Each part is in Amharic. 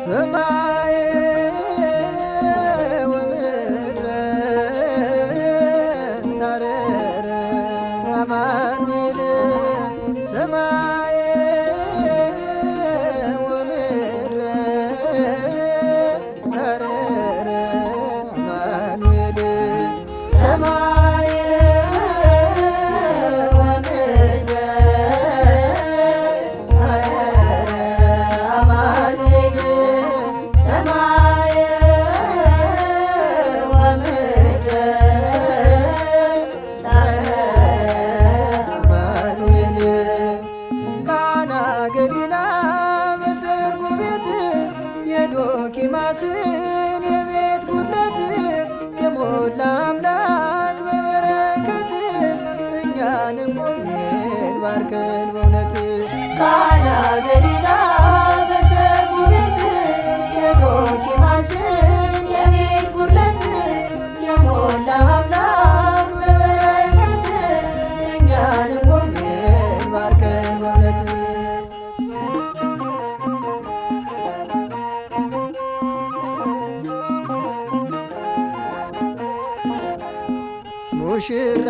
ሰማይ ወምድረ ሳረረ አማኑኤል ሰማይ ወምድረ ሳረረ አማኑኤል ሰማይ ወምድረ ሳረረ አማኑኤል ሰማይ ወምድረ ሳረረ አማኑኤል ቃና ገሊላ በሰርጉ ቤት የዶኪማስን የቤት ጉድለት የሞላ አምላክ በበረከት እኛንም ቆሜን ባርከን በእውነት ቃና ገሊላ በሰርጉ ቤት የዶኪማስን የቤት ጉድለት የሞላ አምላክ በበረከት እኛንም ቆሜን ባርከን በእውነት ሙሽራ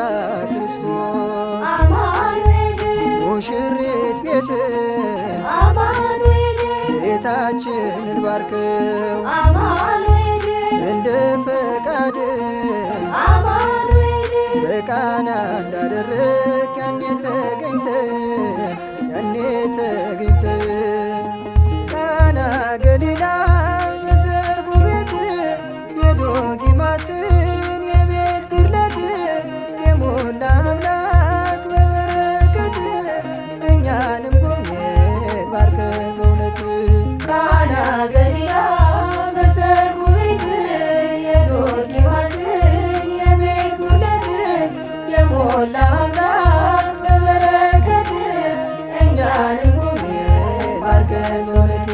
ክርስቶስ አማኑኤል ሙሽሪት ቤት አማኑኤል ቤታችንን ባርከው አማኑኤል እንደ ፈቃድ አማኑኤል በቃና እንዳደረግ ያኔ ተገኝተ ቃና ገሊላ በሰርጉ ቤት የዶኪማስን የቤት ጉድለት የሞላ አምላክ በበረከት እኛንም ጎብኘን ባርከን በእውነት ቃና ገሊላ በሰርጉ ቤት የዶኪማስን የቤት ጉድለት የሞላ አምላክ በበረከት እኛንም ጎብኘን ባርከን በእውነት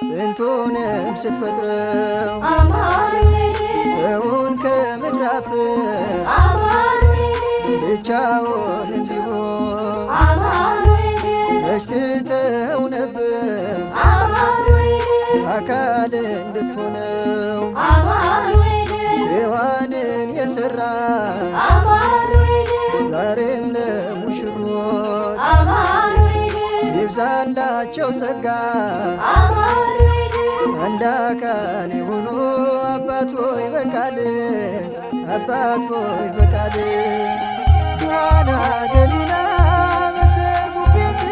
ጥንቱንም ስትፈጥረው አማኑኤል ሰውን ከምድር አፈር አማኑኤል ብቻውን እንዲሆን አማኑኤል በሽትተው ነበር አማኑኤል አካል እንድትሆነው አማኑኤል ሔዋንን የሠራ አማኑኤል ዛሬም ለሙሽሮች አማኑኤል ይብዛላቸው ጸጋ አማኑኤል አንድ አካል የሆኑ አባቶ ይበቃል አባቶ ይበቃል ቃና ገሊላ በሰርጉ ቤት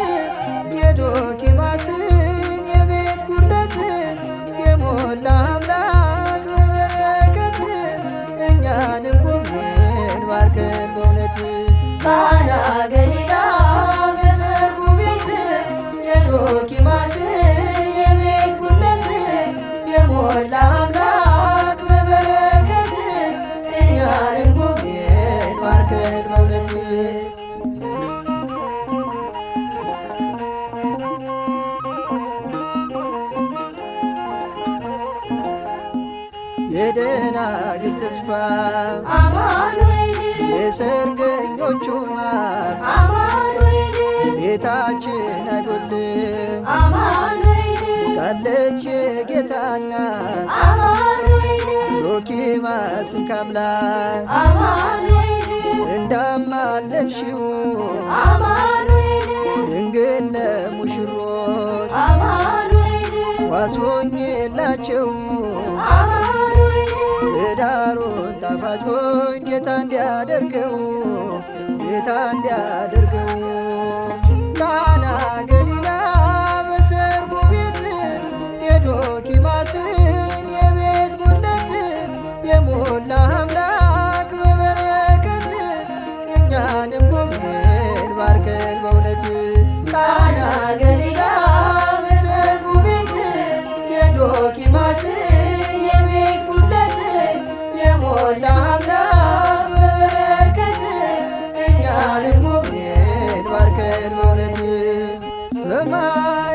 የዶኪማስን የቤት ጉድለት የሞላ አምላክ በበረከት እኛንም ጎብኘን ባርከን በእውነት ቃና ገሊላ በሰርጉ ቤት የዶኪማስን የቤት ጉድለት የሞላ አምላክ በበረከት እኛንም ጎብኘን ባርከን በእውነት የደናግል ተስፋ አማኑኤል የሰርገኞቹ ማር አማኑኤል ቤታችን አይጎድልም አማኑኤል ካለች የጌታ እናት አማኑኤል ዶኪማስን ካምላክ አማኑኤል እንዳማለድሽው አማኑኤል ድንግል ለሙሽሮች አማኑኤል ዋስሆኝላቸው አማኑኤል ትዳሩን ጣፋጮኝ ጌታ እንዲያደርገው ቃና ገሊላ በሰርጉ ቤት የዶኪማስን የቤት ጉድለት የሞላ አምላክ በበረከት እኛንም ጎብኘን ባርከን ዓለም ጎብኘን ባርከን በእውነት ሰማይ